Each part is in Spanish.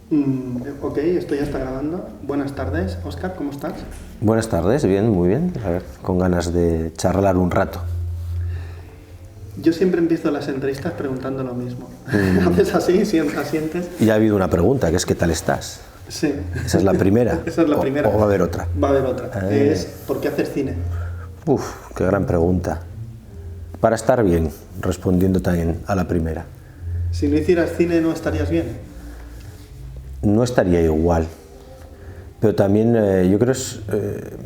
Ok, esto ya está grabando. Buenas tardes, Óscar, ¿cómo estás? Buenas tardes, bien, muy bien. A ver, con ganas de charlar un rato. Yo siempre empiezo las entrevistas preguntando lo mismo. ¿Haces así, siempre asientes? Y ha habido una pregunta, que es ¿qué tal estás? Sí. ¿Esa es la primera? Esa es la primera. ¿O va a haber otra? Va a haber otra. Es ¿por qué hacer cine? Uf, qué gran pregunta. Para estar bien, respondiendo también a la primera. Si no hicieras cine, ¿no estarías bien? No estaría igual. Pero también yo creo es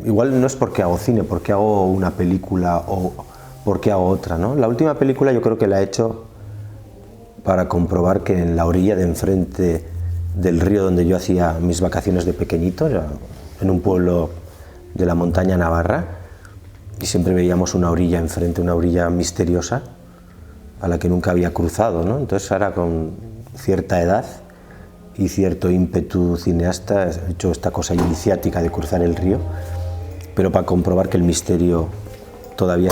igual no es porque hago cine, porque hago una película o porque hago otra, ¿no? La última película yo creo que la he hecho para comprobar que en la orilla de enfrente del río donde yo hacía mis vacaciones de pequeñito, en un pueblo de la montaña navarra, y siempre veíamos una orilla enfrente, una orilla misteriosa a la que nunca había cruzado, ¿no? Entonces ahora con cierta edad y cierto ímpetu cineasta he hecho esta cosa iniciática de cruzar el río, pero para comprobar que el misterio todavía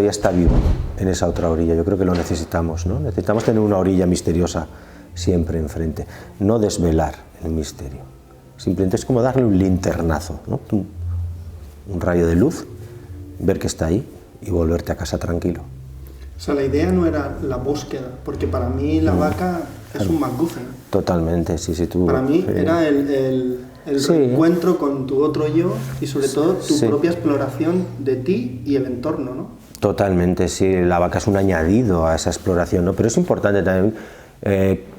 está vivo en esa otra orilla. Yo creo que lo necesitamos, ¿no? Necesitamos tener una orilla misteriosa siempre enfrente, no desvelar el misterio, simplemente es como darle un linternazo, ¿no? Un rayo de luz, ver que está ahí y volverte a casa tranquilo. O sea, la idea no era la búsqueda, porque para mí la vaca es un MacGuffin. Totalmente, sí, sí, tú... Para mí era el Sí. reencuentro con tu otro yo y sobre todo tu Sí. propia exploración de ti y el entorno, ¿no? Totalmente, sí, la vaca es un añadido a esa exploración, ¿no? Pero es importante también,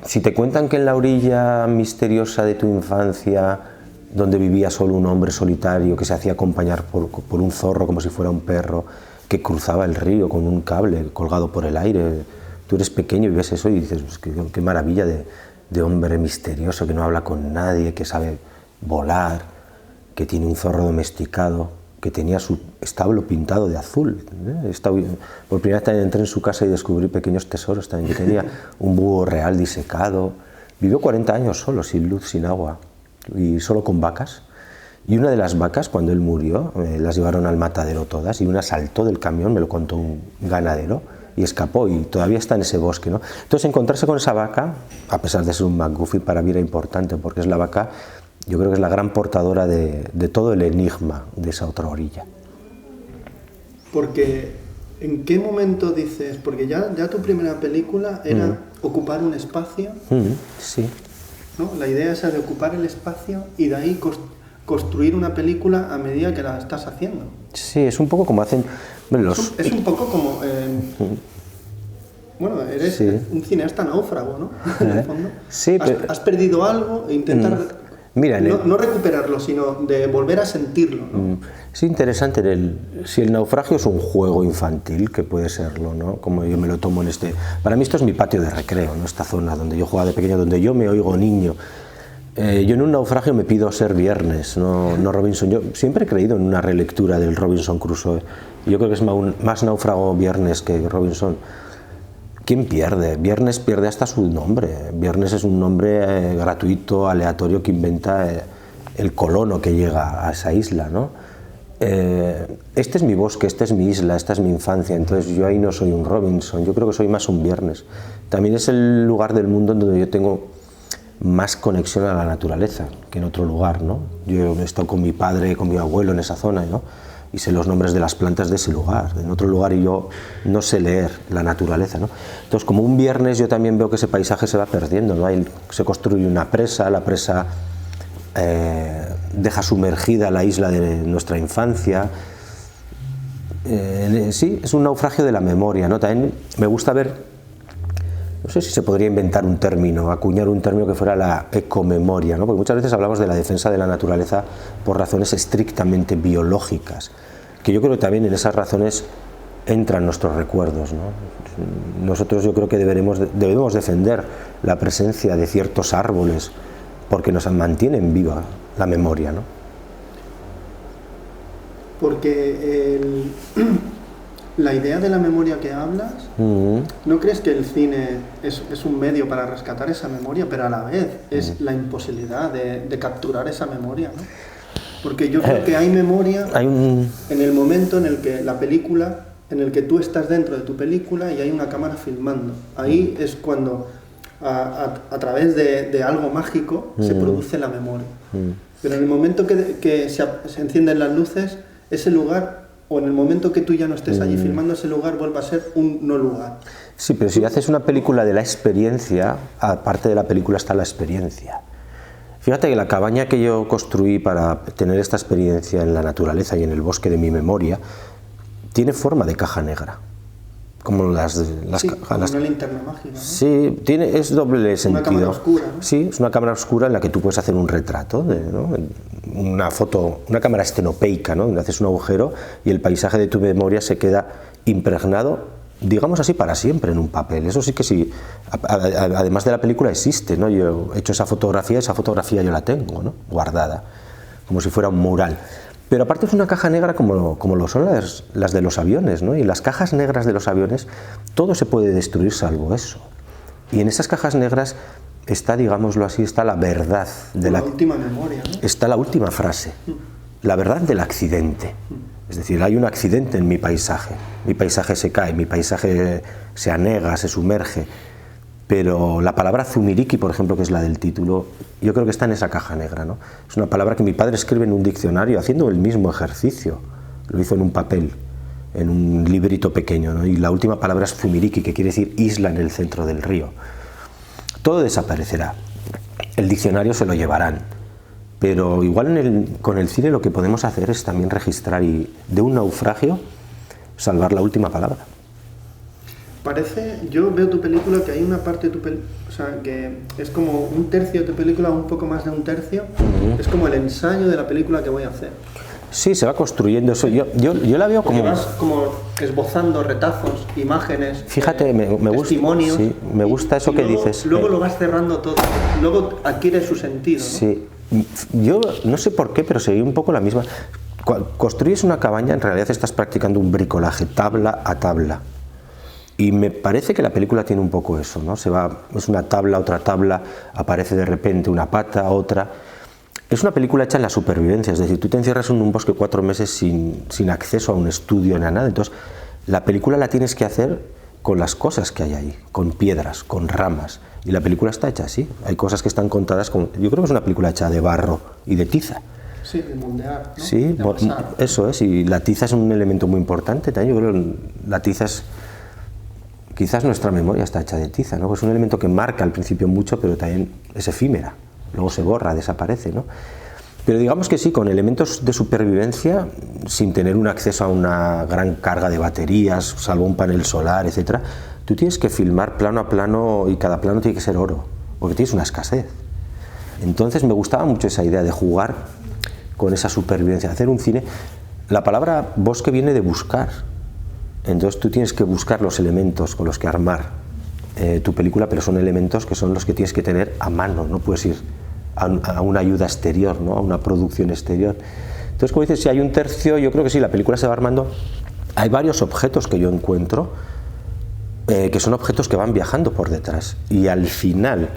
si te cuentan que en la orilla misteriosa de tu infancia, donde vivía solo un hombre solitario que se hacía acompañar por un zorro como si fuera un perro, que cruzaba el río con un cable colgado por el aire, tú eres pequeño y ves eso y dices, pues, qué maravilla de hombre misterioso que no habla con nadie, que sabe volar, que tiene un zorro domesticado, que tenía su establo pintado de azul. Por primera vez también entré en su casa y descubrí pequeños tesoros también, que tenía un búho real disecado. Vivió 40 años solo, sin luz, sin agua, y solo con vacas. Y una de las vacas, cuando él murió, las llevaron al matadero todas, y una saltó del camión, me lo contó un ganadero, y escapó, y todavía está en ese bosque, ¿no? Entonces encontrarse con esa vaca, a pesar de ser un MacGuffin, para mí era importante, porque es la vaca, yo creo que es la gran portadora de todo el enigma de esa otra orilla. Porque, ¿en qué momento dices? Porque ya tu primera película era ocupar un espacio, Sí. ¿no? La idea esa de ocupar el espacio y de ahí construir una película a medida que la estás haciendo. Sí, es un poco como hacen... Bueno, Es un poco como... bueno, eres Sí. un cineasta náufrago, ¿no? En el fondo. Sí, pero... Has perdido algo e intentar... Mira, no recuperarlo, sino de volver a sentirlo, ¿no? Es interesante, si el naufragio es un juego infantil, que puede serlo, ¿no? Como yo me lo tomo en este... Para mí esto es mi patio de recreo, ¿no? Esta zona donde yo jugaba de pequeño, donde yo me oigo niño. Yo en un naufragio me pido ser Viernes, no Robinson. Yo siempre he creído en una relectura del Robinson Crusoe. Yo creo que es más náufrago Viernes que Robinson. ¿Quién pierde? Viernes pierde hasta su nombre. Viernes es un nombre gratuito, aleatorio, que inventa el colono que llega a esa isla, ¿no? Este es mi bosque, esta es mi isla, esta es mi infancia, entonces yo ahí no soy un Robinson, yo creo que soy más un Viernes. También es el lugar del mundo en donde yo tengo más conexión a la naturaleza que en otro lugar, ¿no? Yo he estado con mi padre, con mi abuelo en esa zona, ¿no? Y sé los nombres de las plantas de ese lugar. En otro lugar y yo no sé leer la naturaleza, ¿no? Entonces, como un Viernes, yo también veo que ese paisaje se va perdiendo, ¿no? Se construye una presa, la presa deja sumergida la isla de nuestra infancia. Sí, es un naufragio de la memoria, ¿no? También me gusta ver, no sé si se podría inventar un término, acuñar un término que fuera la ecomemoria, ¿no? Porque muchas veces hablamos de la defensa de la naturaleza por razones estrictamente biológicas, que yo creo que también en esas razones entran nuestros recuerdos, ¿no? Nosotros yo creo que debemos defender la presencia de ciertos árboles porque nos mantienen viva la memoria, ¿no? Porque la idea de la memoria que hablas, ¿no crees que el cine es un medio para rescatar esa memoria, pero a la vez es la imposibilidad de capturar esa memoria, ¿no? Porque yo creo que hay memoria en el momento en el que la película, en el que tú estás dentro de tu película y hay una cámara filmando. Ahí es cuando a través de algo mágico se produce la memoria. Pero en el momento que se encienden las luces, ese lugar, o en el momento que tú ya no estés allí filmando, ese lugar vuelve a ser un no lugar. Sí, pero si haces una película de la experiencia, aparte de la película está la experiencia. Fíjate que la cabaña que yo construí para tener esta experiencia en la naturaleza y en el bosque de mi memoria, tiene forma de caja negra. Como las como una linterna mágica, ¿no? Sí, es doble sentido. Una cámara oscura, ¿no? Sí, es una cámara oscura en la que tú puedes hacer un retrato, ¿no? Una foto, una cámara estenopeica, ¿no? Donde haces un agujero y el paisaje de tu memoria se queda impregnado, digamos así, para siempre en un papel. Eso sí que sí, además de la película existe, ¿no? Yo he hecho esa fotografía yo la tengo, ¿no? Guardada, como si fuera un mural. Pero aparte es una caja negra como lo son las de los aviones, ¿no? Y en las cajas negras de los aviones todo se puede destruir salvo eso. Y en esas cajas negras está, digámoslo así, está la verdad de la última memoria, ¿no? Está la última frase, la verdad del accidente. Es decir, hay un accidente en mi paisaje se cae, mi paisaje se anega, se sumerge. Pero la palabra zumiriki, por ejemplo, que es la del título, yo creo que está en esa caja negra, ¿no? Es una palabra que mi padre escribe en un diccionario haciendo el mismo ejercicio. Lo hizo en un papel, en un librito pequeño, ¿no? Y la última palabra es zumiriki, que quiere decir isla en el centro del río. Todo desaparecerá. El diccionario se lo llevarán. Pero igual con el cine lo que podemos hacer es también registrar y de un naufragio salvar la última palabra. Yo veo tu película que hay una parte de tu película, o sea, que es como un tercio de tu película, un poco más de un tercio, es como el ensayo de la película que voy a hacer. Sí, se va construyendo eso. Yo la veo como... Vas como esbozando retazos, imágenes, fíjate, me testimonios. Sí, me gusta eso que dices. Luego lo vas cerrando todo, luego adquiere su sentido, ¿no? Sí, yo no sé por qué, pero seguí un poco la misma. Cuando construyes una cabaña, en realidad estás practicando un bricolaje, tabla a tabla. Y me parece que la película tiene un poco eso, ¿no? Es una tabla, otra tabla, aparece de repente una pata, otra. Es una película hecha en la supervivencia, es decir, tú te encierras en un bosque 4 meses sin acceso a un estudio ni a nada, entonces la película la tienes que hacer con las cosas que hay ahí, con piedras, con ramas, y la película está hecha así. Hay cosas que están contadas con... Yo creo que es una película hecha de barro y de tiza. Sí, de moldear, ¿no? Sí, eso es, y la tiza es un elemento muy importante también. Yo creo que la tiza es... Quizás nuestra memoria está hecha de tiza, ¿no? Es un elemento que marca al principio mucho, pero también es efímera, luego se borra, desaparece, ¿no? Pero digamos que sí, con elementos de supervivencia, sin tener un acceso a una gran carga de baterías, salvo un panel solar, etc., tú tienes que filmar plano a plano y cada plano tiene que ser oro, porque tienes una escasez. Entonces me gustaba mucho esa idea de jugar con esa supervivencia, hacer un cine. La palabra bosque viene de buscar. Entonces tú tienes que buscar los elementos con los que armar tu película, pero son elementos que son los que tienes que tener a mano, no puedes ir a una ayuda exterior, ¿no? A una producción exterior. Entonces, como dices, si hay un tercio, yo creo que sí, la película se va armando. Hay varios objetos que yo encuentro, que son objetos que van viajando por detrás, y al final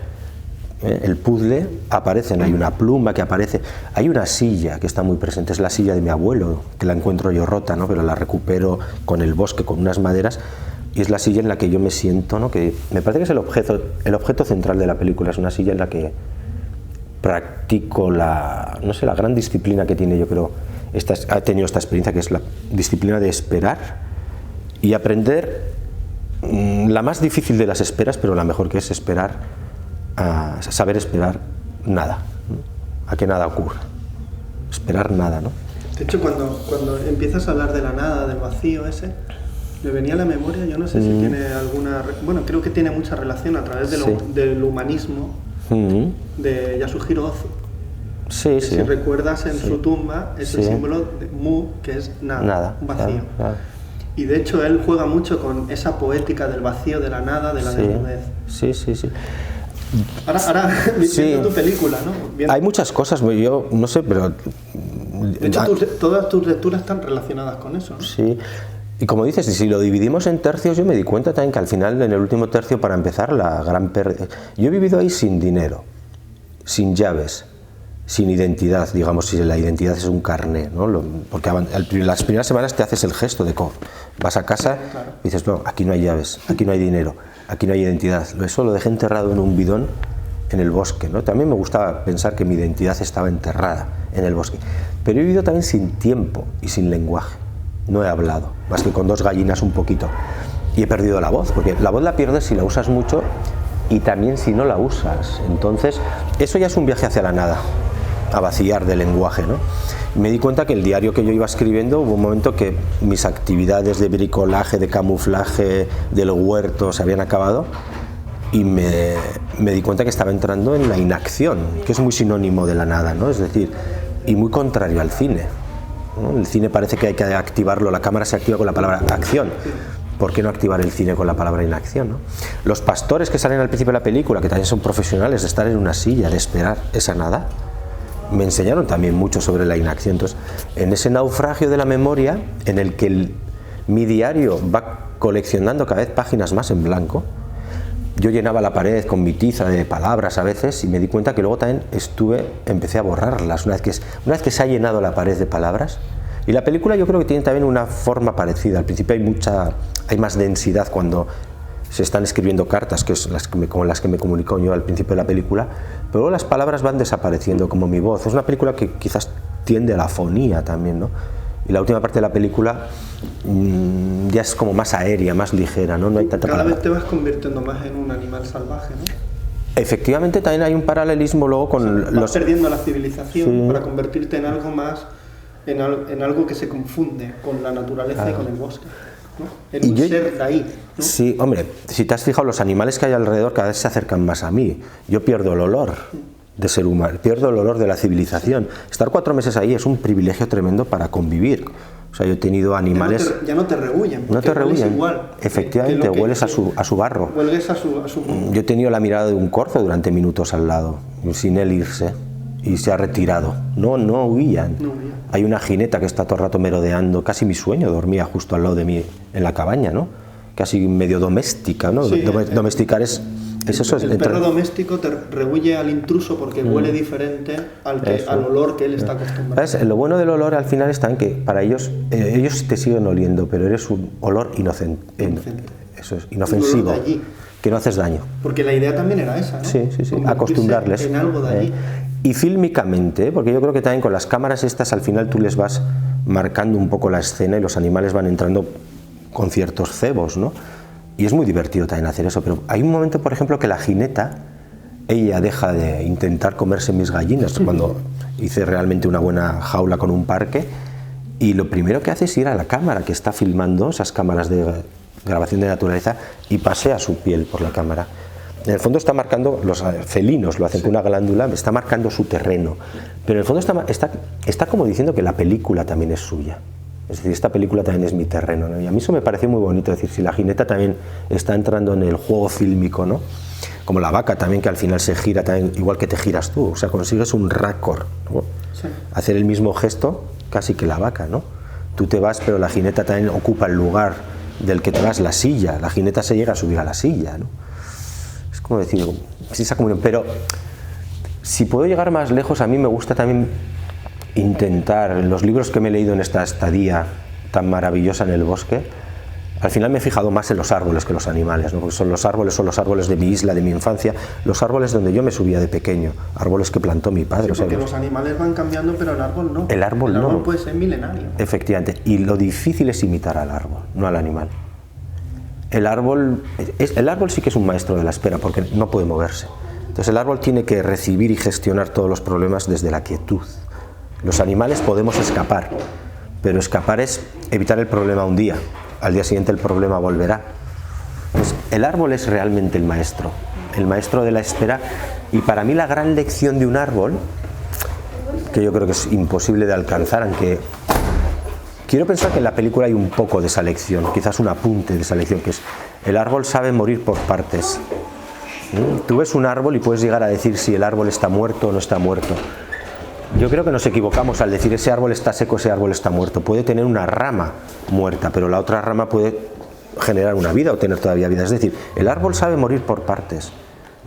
el puzzle aparecen, hay una pluma que aparece, hay una silla que está muy presente, es la silla de mi abuelo, que la encuentro yo rota, ¿no? Pero la recupero con el bosque, con unas maderas, y es la silla en la que yo me siento, ¿no? Que me parece que es el objeto central de la película, es una silla en la que practico la gran disciplina que tiene, yo creo, ha tenido esta experiencia, que es la disciplina de esperar y aprender la más difícil de las esperas, pero la mejor, que es esperar, a saber esperar nada, ¿no? A que nada ocurra, esperar nada, ¿no? De hecho, cuando empiezas a hablar de la nada, del vacío ese, me venía a la memoria, yo no sé si tiene alguna... Bueno, creo que tiene mucha relación a través del humanismo de Yasuhiro Ozu. Sí, Si recuerdas, en su tumba es el símbolo de Mu, que es nada, un vacío. Nada. Y de hecho él juega mucho con esa poética del vacío, de la nada, de la desnudez. Sí. Ahora viendo tu película, ¿no? Hay muchas cosas, yo no sé, pero... De hecho, todas tus lecturas están relacionadas con eso, ¿no? Sí. Y como dices, si lo dividimos en tercios, yo me di cuenta también que al final, en el último tercio, para empezar, la gran pérdida... Yo he vivido ahí sin dinero, sin llaves, sin identidad, digamos, si la identidad es un carné, ¿no? Porque las primeras semanas te haces el gesto de vas a casa y dices, no, aquí no hay llaves, aquí no hay dinero. aquí no hay identidad. Eso lo dejé enterrado en un bidón en el bosque, ¿no? También me gustaba pensar que mi identidad estaba enterrada en el bosque. Pero he vivido también sin tiempo y sin lenguaje. No he hablado, más que con 2 gallinas un poquito. Y he perdido la voz, porque la voz la pierdes si la usas mucho y también si no la usas. Entonces, eso ya es un viaje hacia la nada, a vaciar de lenguaje, ¿no? Me di cuenta que el diario que yo iba escribiendo, hubo un momento que mis actividades de bricolaje, de camuflaje, del huerto se habían acabado y me di cuenta que estaba entrando en la inacción, que es muy sinónimo de la nada, ¿no? Es decir, y muy contrario al cine, ¿no? El cine parece que hay que activarlo, la cámara se activa con la palabra acción. ¿Por qué no activar el cine con la palabra inacción, ¿no? Los pastores que salen al principio de la película, que también son profesionales de estar en una silla, de esperar esa nada, me enseñaron también mucho sobre la inacción. Entonces, en ese naufragio de la memoria, en el que mi diario va coleccionando cada vez páginas más en blanco, yo llenaba la pared con mi tiza de palabras a veces y me di cuenta que luego también empecé a borrarlas una vez que se ha llenado la pared de palabras. Y la película yo creo que tiene también una forma parecida. Al principio hay más densidad cuando se están escribiendo cartas, que es como las que me comunicó yo al principio de la película, pero luego las palabras van desapareciendo como mi voz. Es una película que quizás tiende a la afonía también, ¿no? Y la última parte de la película ya es como más aérea, más ligera, ¿no? No hay tanta palabra. Cada vez te vas convirtiendo más en un animal salvaje, ¿no? Efectivamente, también hay un paralelismo luego con vas perdiendo la civilización para convertirte en algo más, en algo que se confunde con la naturaleza y con el bosque, ¿no? En un ser de ahí, ¿no? Sí, hombre, si te has fijado, los animales que hay alrededor cada vez se acercan más a mí. Yo pierdo el olor de ser humano, pierdo el olor de la civilización. Estar 4 meses ahí es un privilegio tremendo para convivir. O sea, yo he tenido animales... Ya no te rehúyen. No te rehúyen. Igual, efectivamente, hueles a su barro. Hueles a su... Yo he tenido la mirada de un corzo durante minutos al lado, sin él irse, y se ha retirado. No huían. Hay una jineta que está todo el rato merodeando, casi mi sueño, dormía justo al lado de mí en la cabaña, ¿no? Casi medio doméstica, ¿no? Sí, domesticar es eso. El perro doméstico te rehuye al intruso porque huele diferente al olor que él está acostumbrado. ¿Sabes? Lo bueno del olor al final está en que para ellos te siguen oliendo, pero eres un olor inocente. Eso es, inofensivo, allí, que no haces daño. Porque la idea también era esa, ¿no? Sí, acostumbrarles. En algo de allí. Y fílmicamente, porque yo creo que también con las cámaras estas al final tú les vas marcando un poco la escena y los animales van entrando con ciertos cebos, ¿no? Y es muy divertido también hacer eso, pero hay un momento, por ejemplo, que la jineta, ella deja de intentar comerse mis gallinas cuando hice realmente una buena jaula con un parque, y lo primero que hace es ir a la cámara que está filmando, esas cámaras de grabación de naturaleza, y pasea su piel por la cámara. En el fondo está marcando, los felinos lo hacen con una glándula, está marcando su terreno, pero en el fondo está como diciendo que la película también es suya. Es decir, esta película también es mi terreno, ¿no? Y a mí eso me pareció muy bonito, es decir, si la jineta también está entrando en el juego fílmico, ¿no? Como la vaca también, que al final se gira también, igual que te giras tú, o sea, consigues un récord, ¿no? Sí. Hacer el mismo gesto casi que la vaca, ¿no? Tú te vas, pero la jineta también ocupa el lugar del que te vas, la silla, la jineta se llega a subir a la silla, ¿no? Es como decir, esa comunión, pero si puedo llegar más lejos, a mí me gusta también intentar, en los libros que me he leído en esta estadía tan maravillosa en el bosque, al final me he fijado más en los árboles que los animales, ¿no? Porque son los árboles de mi isla, de mi infancia, los árboles donde yo me subía de pequeño, árboles que plantó mi padre. Sí, porque los animales van cambiando, pero el árbol no. El árbol puede ser milenario. Efectivamente, y lo difícil es imitar al árbol, no al animal. El árbol sí que es un maestro de la espera, porque no puede moverse. Entonces el árbol tiene que recibir y gestionar todos los problemas desde la quietud. Los animales podemos escapar, pero escapar es evitar el problema un día, al día siguiente el problema volverá. Pues el árbol es realmente el maestro de la espera, y para mí la gran lección de un árbol, que yo creo que es imposible de alcanzar, aunque quiero pensar que en la película hay un poco de esa lección, quizás un apunte de esa lección, que es el árbol sabe morir por partes. Tú ves un árbol y puedes llegar a decir si el árbol está muerto o no está muerto. Yo creo que nos equivocamos al decir ese árbol está seco, ese árbol está muerto. Puede tener una rama muerta, pero la otra rama puede generar una vida o tener todavía vida. Es decir, el árbol sabe morir por partes.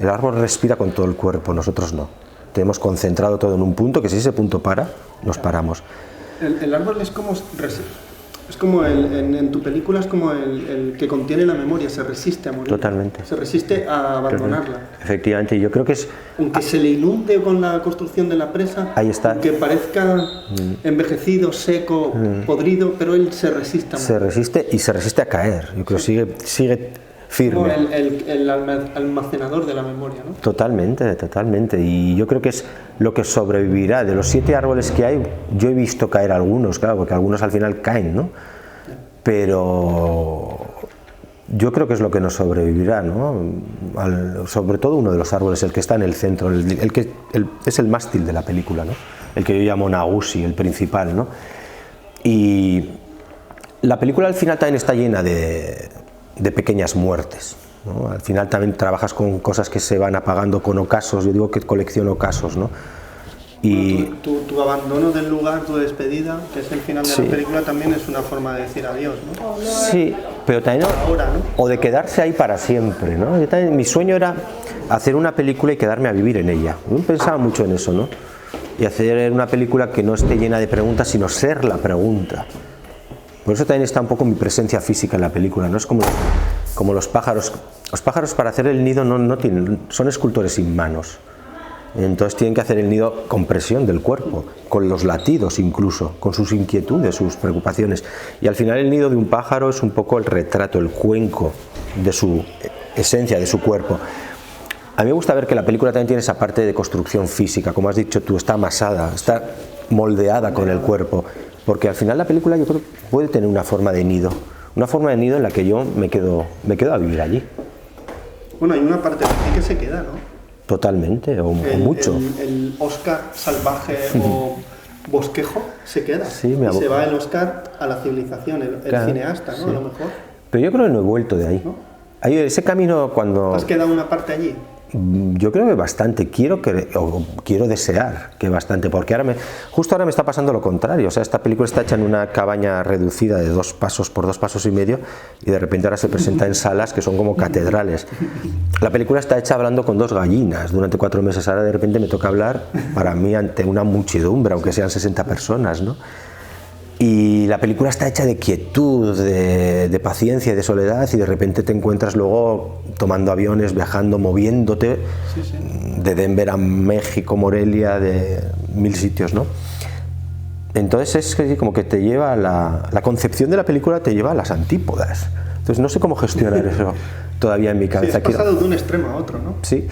El árbol respira con todo el cuerpo, nosotros no. Tenemos concentrado todo en un punto, que si ese punto para, nos paramos. El árbol es como Es como en tu película es como el que contiene la memoria, se resiste a morir. Totalmente. Se resiste a abandonarla. Efectivamente, y yo creo que es... Aunque se le inunde con la construcción de la presa, ahí está. aunque parezca envejecido, seco, podrido, pero él se resiste a morir. Se resiste y se resiste a caer. Yo creo que sigue firme. Como el almacenador de la memoria, ¿no? Totalmente, totalmente. Y yo creo que es lo que sobrevivirá. De los 7 árboles que hay, yo he visto caer algunos, claro, porque algunos al final caen, ¿no? Pero yo creo que es lo que nos sobrevivirá, ¿no? Sobre todo uno de los árboles, el que está en el centro, es el mástil de la película, ¿no? El que yo llamo Nagusi, el principal, ¿no? Y la película al final también está llena de pequeñas muertes, ¿no? Al final también trabajas con cosas que se van apagando con ocasos. Yo digo que colecciono ocasos, ¿no? Y tu abandono del lugar, tu despedida, que es el final de la película, también es una forma de decir adiós, ¿no? Sí, pero también ahora, ¿no? O de quedarse ahí para siempre, ¿no? Yo también, mi sueño era hacer una película y quedarme a vivir en ella. Yo pensaba mucho en eso, ¿no? Y hacer una película que no esté llena de preguntas, sino ser la pregunta. Por eso también está un poco mi presencia física en la película, ¿no? Es como los pájaros. Los pájaros, para hacer el nido son escultores sin manos. Entonces tienen que hacer el nido con presión del cuerpo, con los latidos incluso, con sus inquietudes, sus preocupaciones. Y al final el nido de un pájaro es un poco el retrato, el cuenco de su esencia, de su cuerpo. A mí me gusta ver que la película también tiene esa parte de construcción física, como has dicho tú, está amasada, está moldeada con el cuerpo. Porque al final la película yo creo que puede tener una forma de nido en la que yo me quedo a vivir allí. Bueno, hay una parte de ti que se queda, ¿no? Totalmente, o mucho. El Oscar salvaje o bosquejo se queda. Sí, y se va el Oscar a la civilización, el claro, cineasta, ¿no? sí. A lo mejor. Pero yo creo que no he vuelto de ahí. ¿No? Ese camino cuando... ¿Has quedado una parte allí? Yo creo que bastante, quiero desear que bastante, porque justo ahora me está pasando lo contrario. O sea, esta película está hecha en una cabaña reducida de 2 pasos por 2 pasos y medio, y de repente ahora se presenta en salas que son como catedrales. La película está hecha hablando con 2 gallinas durante 4 meses, ahora de repente me toca hablar para mí ante una muchedumbre, aunque sean 60 personas, ¿no? Y la película está hecha de quietud, de paciencia y de soledad, y de repente te encuentras luego tomando aviones, viajando, moviéndote de Denver a México, Morelia, de 1000 sitios, ¿no? Entonces es como que te lleva la concepción de la película te lleva a las antípodas. Entonces no sé cómo gestionar eso todavía en mi cabeza. Sí, has pasado de un extremo a otro, ¿no? Sí.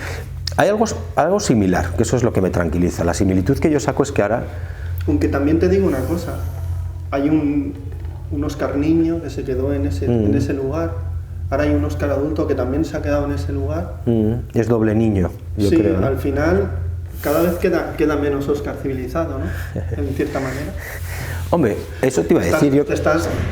Hay algo similar, que eso es lo que me tranquiliza. La similitud que yo saco es que ahora... Aunque también te digo una cosa. Hay un Oscar niño que se quedó en ese lugar. Ahora hay un Oscar adulto que también se ha quedado en ese lugar. Es doble niño, yo creo, ¿no? Al final cada vez queda menos Oscar civilizado, ¿no? En cierta manera. Hombre, eso te iba a decir.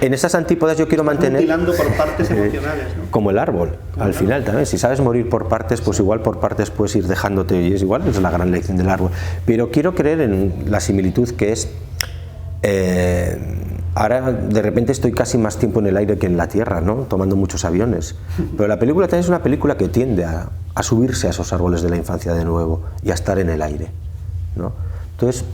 En esas antípodas yo quiero mantener... mutilando por partes emocionales, ¿no? Como el árbol, al final también. Si sabes morir por partes, pues igual por partes puedes ir dejándote, y es igual, es la gran lección del árbol. Pero quiero creer en la similitud que es... ahora de repente estoy casi más tiempo en el aire que en la tierra, ¿no? Tomando muchos aviones. Pero la película también es una película que tiende a subirse a esos árboles de la infancia de nuevo y a estar en el aire, ¿no? Entonces...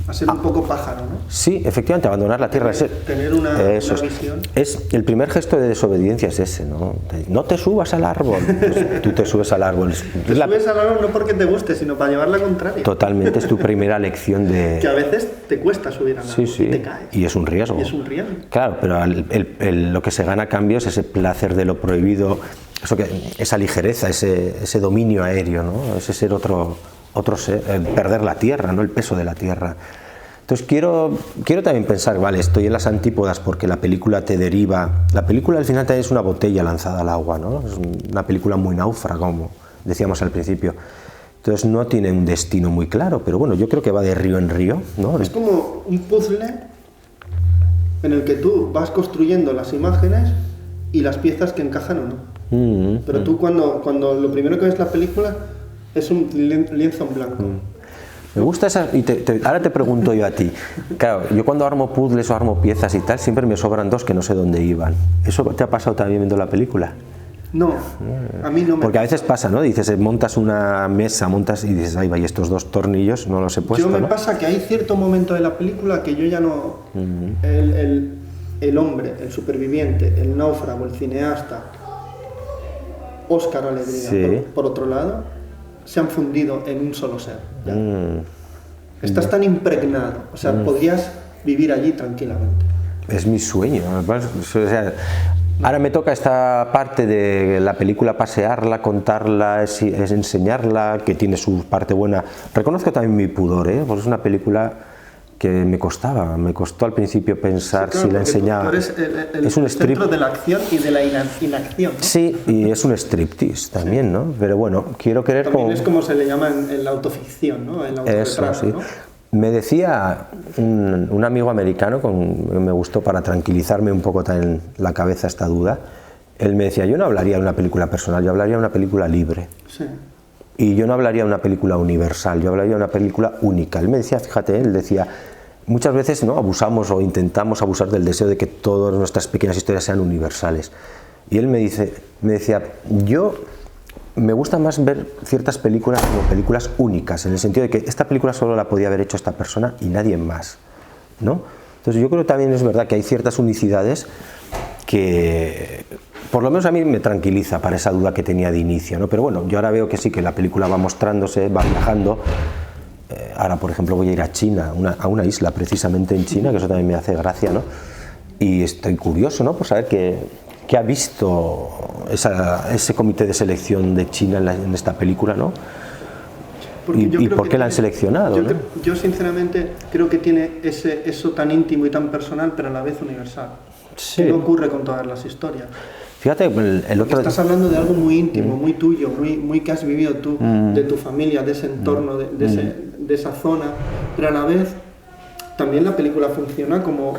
a ser un poco pájaro, ¿no? Sí, efectivamente, abandonar la tierra. Tener una visión. Es el primer gesto de desobediencia, es ese, ¿no? No te subas al árbol. Pues tú te subes al árbol. Subes al árbol no porque te guste, sino para llevar la contraria. Totalmente, es tu primera lección de... Que a veces te cuesta subir al árbol y te caes. Y es un riesgo. Y es un riesgo. Claro, pero lo que se gana a cambio es ese placer de lo prohibido, esa ligereza, ese dominio aéreo, ¿no? Ese ser otro ser, perder la tierra, ¿no? El peso de la tierra. Entonces quiero también pensar, vale, estoy en las antípodas porque la película te deriva. La película al final también es una botella lanzada al agua, ¿no? Es una película muy náufraga, como decíamos al principio. Entonces no tiene un destino muy claro, pero bueno, yo creo que va de río en río, ¿no? Es como un puzzle en el que tú vas construyendo las imágenes y las piezas que encajan o no. Pero tú cuando lo primero que ves la película es un lienzo en blanco. Me gusta esa, y ahora te pregunto yo a ti. Claro, yo cuando armo puzzles o armo piezas y tal, siempre me sobran 2 que no sé dónde iban. ¿Eso te ha pasado también viendo la película? No, a mí no me... Porque a veces pasa, ¿no? Dices, montas una mesa, y dices, ahí va, y estos 2 tornillos no los he puesto, Yo me ¿no? pasa que hay cierto momento de la película que yo ya no... el hombre, el superviviente, el náufrago, el cineasta, Óscar Alegría, sí. por otro lado, se han fundido en un solo ser. Estás tan impregnado, o sea, podrías vivir allí tranquilamente. Es mi sueño. O sea, ahora me toca esta parte de la película, pasearla, contarla, es enseñarla, que tiene su parte buena. Reconozco también mi pudor, porque es una película que me costó al principio pensar si la enseñaba. Tú eres es un centro de la acción y de la inacción, ¿no? Sí, y es un striptease también, ¿no? Pero bueno, quiero querer también es como se le llama en la autoficción, ¿no? En la eso, sí. ¿no? Me decía un amigo americano, me gustó para tranquilizarme un poco también la cabeza esta duda, él me decía, yo no hablaría de una película personal, yo hablaría de una película libre. Sí. Y yo no hablaría de una película universal, yo hablaría de una película única. Él me decía, fíjate, él decía, muchas veces no abusamos o intentamos abusar del deseo de que todas nuestras pequeñas historias sean universales. Y él me decía, yo me gusta más ver ciertas películas como películas únicas, en el sentido de que esta película solo la podía haber hecho esta persona y nadie más, ¿no? Entonces yo creo que también es verdad que hay ciertas unicidades que por lo menos a mí me tranquiliza para esa duda que tenía de inicio, ¿no? Pero bueno, yo ahora veo que sí, que la película va mostrándose, va viajando. Ahora, por ejemplo, voy a ir a China, a una isla precisamente en China, que eso también me hace gracia, ¿no? Y estoy curioso, ¿no?, por saber qué ha visto ese comité de selección de China en esta película, ¿no? Y por qué la han seleccionado, ¿no? Yo sinceramente creo que tiene eso tan íntimo y tan personal, pero a la vez universal. Sí. Que no ocurre con todas las historias. Fíjate, el otro... Estás hablando de algo muy íntimo, muy tuyo, muy que has vivido tú, de tu familia, de ese entorno, de esa zona, pero a la vez también la película funciona como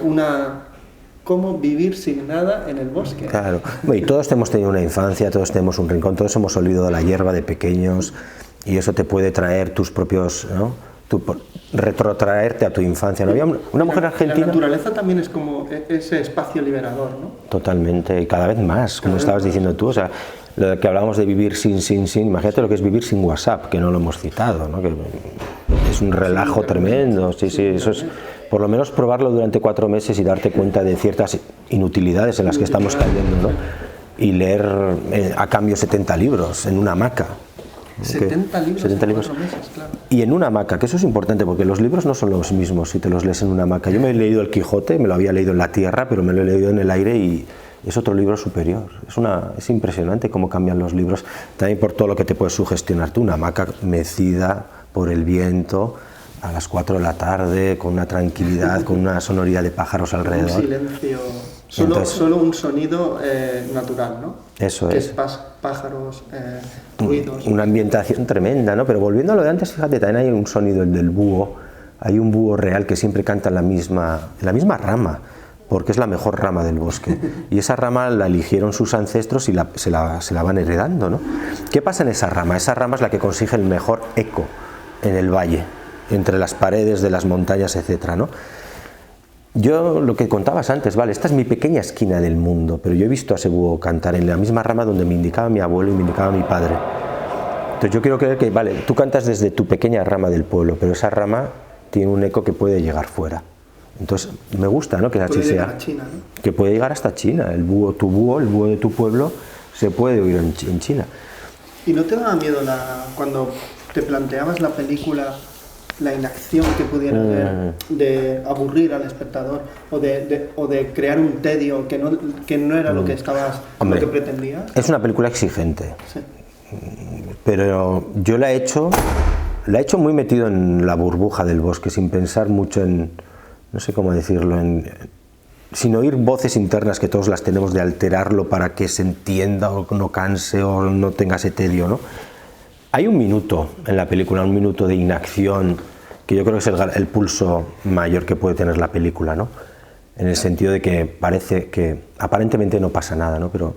cómo vivir sin nada en el bosque. Claro, y todos hemos tenido una infancia, todos tenemos un rincón, todos hemos olido la hierba de pequeños y eso te puede traer tus propios, ¿no?, retrotraerte a tu infancia. ¿No? Había una mujer argentina... La naturaleza también es como ese espacio liberador, ¿no? Totalmente, y cada vez más, como estabas diciendo tú, o sea, lo que hablábamos de vivir sin, imagínate lo que es vivir sin WhatsApp, que no lo hemos citado, ¿no? Que es un relajo tremendo, sí, eso es, por lo menos probarlo durante 4 meses y darte cuenta de ciertas inutilidades en las que estamos cayendo, ¿no? Y leer a cambio 70 libros en una hamaca. 70 libros en 4 meses, claro. Y en una hamaca, que eso es importante, porque los libros no son los mismos si te los lees en una hamaca. Yo me he leído El Quijote, me lo había leído en la tierra, pero me lo he leído en el aire y es otro libro superior. Es impresionante cómo cambian los libros, también por todo lo que te puedes sugestionar tú. Una hamaca mecida por el viento, a las 4 de la tarde, con una tranquilidad, con una sonoridad de pájaros alrededor. Un silencio, solo un sonido natural, ¿no? Eso que es. Pájaros, ruidos. Una ambientación tremenda, ¿no? Pero volviendo a lo de antes, fíjate, también hay un sonido, el del búho. Hay un búho real que siempre canta en la misma rama, porque es la mejor rama del bosque. Y esa rama la eligieron sus ancestros y se la van heredando, ¿no? ¿Qué pasa en esa rama? Esa rama es la que consigue el mejor eco en el valle, entre las paredes de las montañas, etcétera, ¿no? Yo, lo que contabas antes, vale, esta es mi pequeña esquina del mundo, pero yo he visto a ese búho cantar en la misma rama donde me indicaba mi abuelo y me indicaba mi padre. Entonces yo quiero creer que, vale, tú cantas desde tu pequeña rama del pueblo, pero esa rama tiene un eco que puede llegar fuera. Entonces me gusta, ¿no?, que así sea. China, ¿no? Que puede llegar hasta China. El búho de tu pueblo se puede oír en China. ¿Y no te daba miedo cuando te planteabas la película, la inacción que pudiera haber de aburrir al espectador o de crear un tedio que no era lo que lo que pretendías? Es una película exigente, sí, pero yo la he hecho muy metido en la burbuja del bosque, sin pensar mucho en, no sé cómo decirlo, sin oír voces internas que todos las tenemos de alterarlo para que se entienda o no canse o no tenga ese tedio, ¿no? Hay un minuto en la película, un minuto de inacción, que yo creo que es el pulso mayor que puede tener la película, ¿no? En el sentido de que parece que aparentemente no pasa nada, ¿no? Pero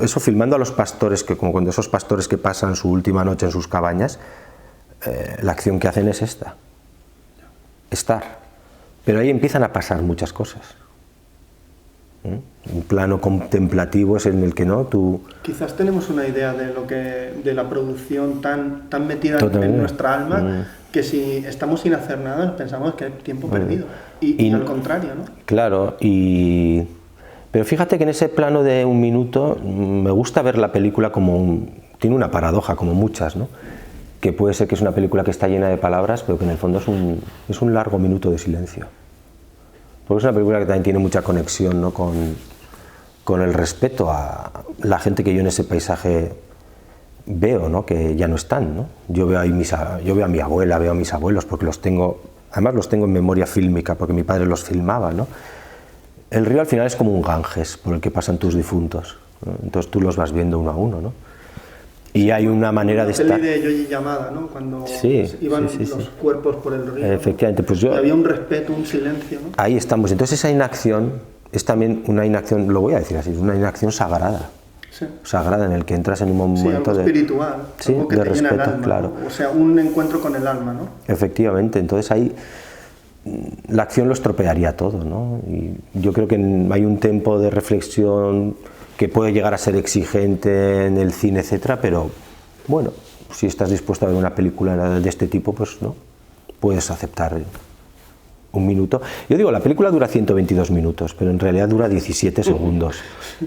eso filmando a los pastores, como cuando esos pastores que pasan su última noche en sus cabañas, la acción que hacen es estar. Pero ahí empiezan a pasar muchas cosas. Un plano contemplativo es en el que no tú... Quizás tenemos una idea de la producción tan metida en nuestra alma que si estamos sin hacer nada pensamos que es tiempo perdido. Y al contrario, ¿no? Claro, pero fíjate que en ese plano de un minuto me gusta ver la película como tiene una paradoja, como muchas, ¿no? Que puede ser que es una película que está llena de palabras, pero que en el fondo es un largo minuto de silencio. Porque es una película que también tiene mucha conexión, ¿no? con el respeto a la gente que yo en ese paisaje veo, ¿no? Que ya no están, ¿no? Yo veo a mi abuela, veo a mis abuelos, porque además los tengo en memoria fílmica, porque mi padre los filmaba, ¿no? El río al final es como un Ganges por el que pasan tus difuntos, ¿no? Entonces tú los vas viendo uno a uno, ¿no? Y hay una manera de estar... La peli de Yoji Yamada, ¿no? Cuando iban los cuerpos por el río. Efectivamente, pues había un respeto, un silencio, ¿no? Ahí estamos. Entonces esa inacción es también una inacción, lo voy a decir así, es una inacción sagrada. Sí. Sagrada, en el que entras en un momento algo espiritual, sí, algo que de te respeto, llena el alma, claro. ¿no? O sea, un encuentro con el alma, ¿no? Efectivamente, entonces ahí la acción lo estropearía todo, ¿no? Y yo creo que hay un tiempo de reflexión que puede llegar a ser exigente en el cine, etcétera, pero bueno, si estás dispuesto a ver una película de este tipo, pues no, puedes aceptar un minuto. Yo digo, la película dura 122 minutos, pero en realidad dura 17 segundos,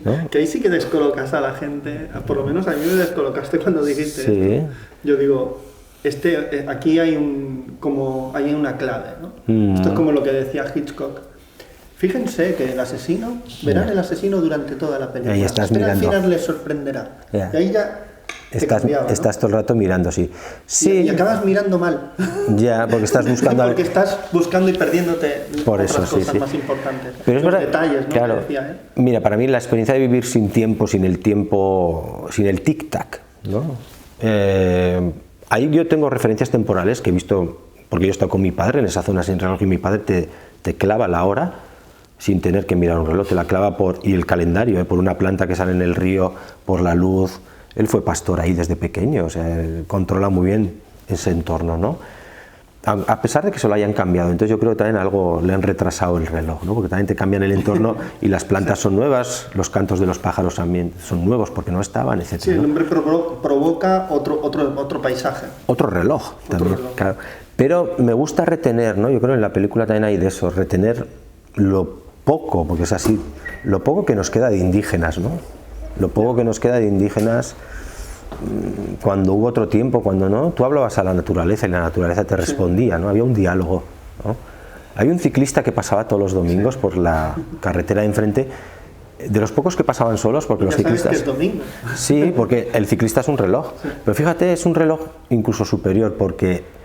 ¿no? Que ahí sí que descolocas a la gente, por lo menos a mí me descolocaste cuando dijiste esto. Yo digo, aquí hay una clave, ¿no? Esto es como lo que decía Hitchcock. Fíjense que el asesino, verán el asesino durante toda la película. Ahí estás mirando. Al final les sorprenderá. Y ahí ya estás todo el rato mirando así. Sí. Y acabas mirando mal. Ya, porque estás buscando... porque estás buscando y perdiéndote por eso, otras cosas más importantes. Pero es verdad, detalles, ¿no? Claro. Decía, Mira, para mí la experiencia de vivir sin tiempo, sin el tic-tac, ¿no? Ahí yo tengo referencias temporales que he visto, porque yo he estado con mi padre en esa zona sin reloj y mi padre te clava la hora sin tener que mirar un reloj, te la clava y el calendario, por una planta que sale en el río, por la luz. Él fue pastor ahí desde pequeño, o sea, él controla muy bien ese entorno, ¿no? A pesar de que se lo hayan cambiado, entonces yo creo que también algo le han retrasado el reloj, ¿no? Porque también te cambian el entorno y las plantas son nuevas, los cantos de los pájaros también son nuevos porque no estaban, etc. Sí, el hombre provoca otro paisaje. Otro reloj también, claro. Pero me gusta retener, ¿no? Yo creo que en la película también hay de eso, retener lo poco, porque es así, lo poco que nos queda de indígenas, ¿no? Lo poco que nos queda de indígenas cuando hubo otro tiempo, cuando no, tú hablabas a la naturaleza y la naturaleza te respondía, ¿no? Había un diálogo, ¿no? Había un ciclista que pasaba todos los domingos por la carretera de enfrente, de los pocos que pasaban solos, porque los ciclistas... Sabes que es domingo. Sí, porque el ciclista es un reloj, pero fíjate, es un reloj incluso superior, porque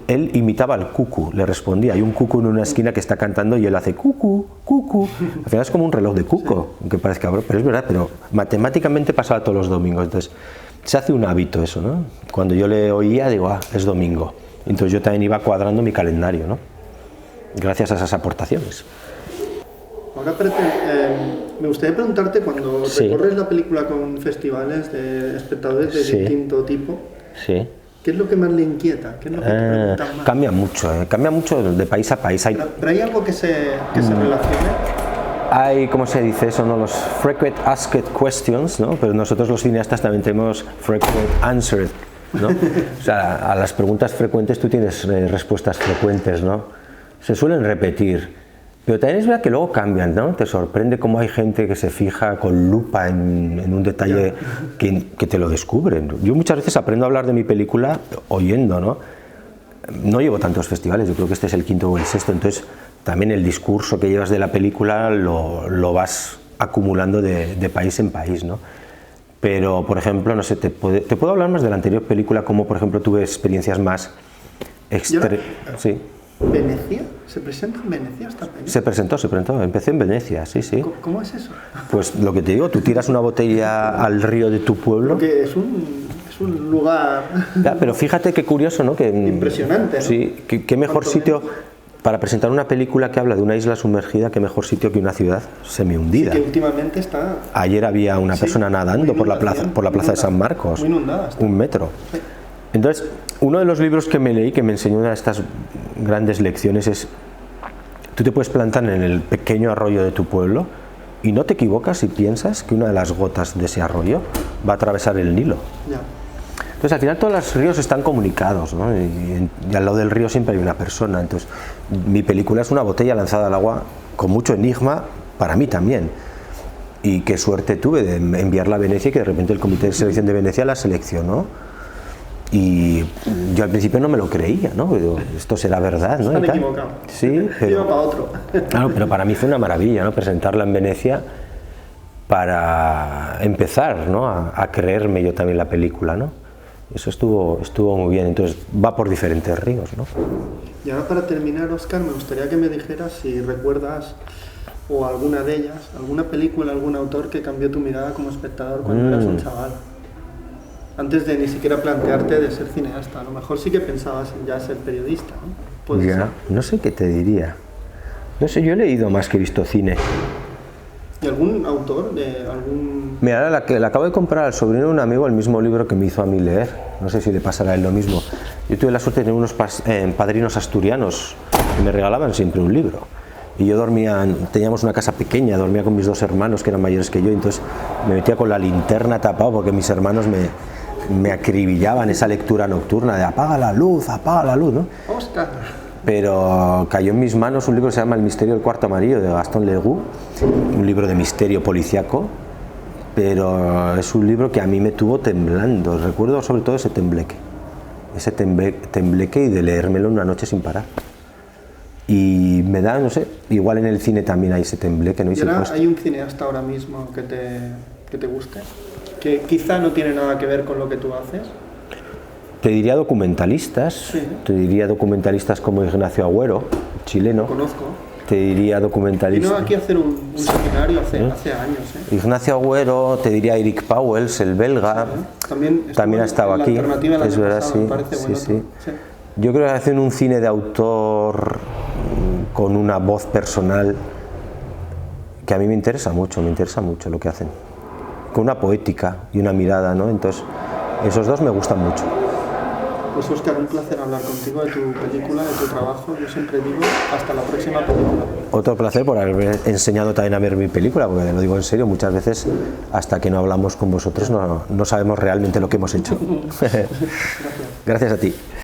él imitaba al cucu, le respondía. Hay un cucu en una esquina que está cantando y él hace cucu, cucu. Al final es como un reloj de cuco, aunque parezca, pero es verdad, pero matemáticamente pasaba todos los domingos. Entonces, se hace un hábito eso, ¿no? Cuando yo le oía, digo, es domingo. Entonces yo también iba cuadrando mi calendario, ¿no? Gracias a esas aportaciones. Ahora, me gustaría preguntarte, cuando recorres la película con festivales de espectadores de distinto tipo, ¿qué es lo que más le inquieta? ¿Qué es lo que te preguntan más? Cambia mucho de país a país. ¿Pero hay algo que se relacione? Hay, ¿cómo se dice eso? ¿No? Los frequent asked questions, ¿no? Pero nosotros los cineastas también tenemos frequent answered, ¿no? O sea, a las preguntas frecuentes tú tienes respuestas frecuentes, ¿no? Se suelen repetir, pero también es verdad que luego cambian, ¿no? Te sorprende cómo hay gente que se fija con lupa en un detalle que te lo descubren. Yo muchas veces aprendo a hablar de mi película oyendo, ¿no? No llevo tantos festivales, yo creo que este es el quinto o el sexto, entonces también el discurso que llevas de la película lo vas acumulando de país en país, ¿no? Pero, por ejemplo, no sé, te puedo hablar más de la anterior película, como por ejemplo tuve experiencias más sí. ¿Venecia? ¿Se presenta en Venecia esta película? Se presentó, empecé en Venecia, sí. ¿Cómo es eso? Pues lo que te digo, tú tiras una botella al río de tu pueblo. Porque es un lugar... Ya, pero fíjate qué curioso, ¿no? Impresionante, ¿no? Sí, qué mejor sitio para presentar una película que habla de una isla sumergida, qué mejor sitio que una ciudad semihundida. Sí, que últimamente está... Ayer había una persona nadando por la plaza de San Marcos. Muy inundada está. 1 metro. Sí. Entonces, uno de los libros que me leí, que me enseñó una de estas grandes lecciones es: tú te puedes plantar en el pequeño arroyo de tu pueblo Y no te equivocas si piensas que una de las gotas de ese arroyo va a atravesar el Nilo. Ya. Entonces al final todos los ríos están comunicados, ¿no? Y al lado del río siempre hay una persona. Entonces mi película es una botella lanzada al agua con mucho enigma para mí también. Y qué suerte tuve de enviarla a Venecia y que de repente el comité de selección de Venecia la seleccionó. Y yo al principio no me lo creía, ¿no? Digo, esto será verdad, ¿no? Están equivocados. Sí, pero iba para otro. claro, pero para mí fue una maravilla, ¿no? Presentarla en Venecia para empezar, ¿no? a creerme yo también la película, ¿no? Eso estuvo muy bien. Entonces va por diferentes ríos, ¿no? Y ahora para terminar, Óscar, me gustaría que me dijeras si recuerdas o alguna de ellas, alguna película, algún autor que cambió tu mirada como espectador cuando eras un chaval. Antes de ni siquiera plantearte de ser cineasta, a lo mejor sí que pensabas en ya ser periodista, ¿no? ¿Puede ser? No sé qué te diría. No sé, yo he leído más que he visto cine. ¿Y algún autor de algún...? Mira, la acabo de comprar al sobrino de un amigo el mismo libro que me hizo a mí leer. No sé si le pasará a él lo mismo. Yo tuve la suerte de tener unos padrinos asturianos que me regalaban siempre un libro. Y yo teníamos una casa pequeña, dormía con mis dos hermanos que eran mayores que yo, entonces me metía con la linterna tapado porque mis hermanos me acribillaban esa lectura nocturna de apaga la luz, ¿no? ¡Óscar! Pero cayó en mis manos un libro que se llama El misterio del cuarto amarillo de Gastón Leroux, un libro de misterio policiaco, pero es un libro que a mí me tuvo temblando. Recuerdo sobre todo ese tembleque y de leérmelo una noche sin parar. Y me da, no sé, igual en el cine también hay ese tembleque, ¿no? ¿Y ahora hay un cineasta ahora mismo que te guste? Que quizá no tiene nada que ver con lo que tú haces. Te diría documentalistas, Sí. Te diría documentalistas como Ignacio Agüero, chileno. Lo conozco. Te diría documentalistas. Vino aquí a hacer un seminario hace años. Ignacio Agüero, te diría Eric Pauwels, el belga. También ha estado aquí. Es verdad, sí. Sí. Yo creo que hacen un cine de autor con una voz personal que a mí me interesa mucho lo que hacen. Con una poética y una mirada, ¿no? Entonces, esos dos me gustan mucho. Pues Óscar, un placer hablar contigo de tu película, de tu trabajo. Yo siempre digo, hasta la próxima película. Otro placer por haber enseñado también a ver mi película, porque lo digo en serio, muchas veces hasta que no hablamos con vosotros no sabemos realmente lo que hemos hecho. Gracias. Gracias a ti.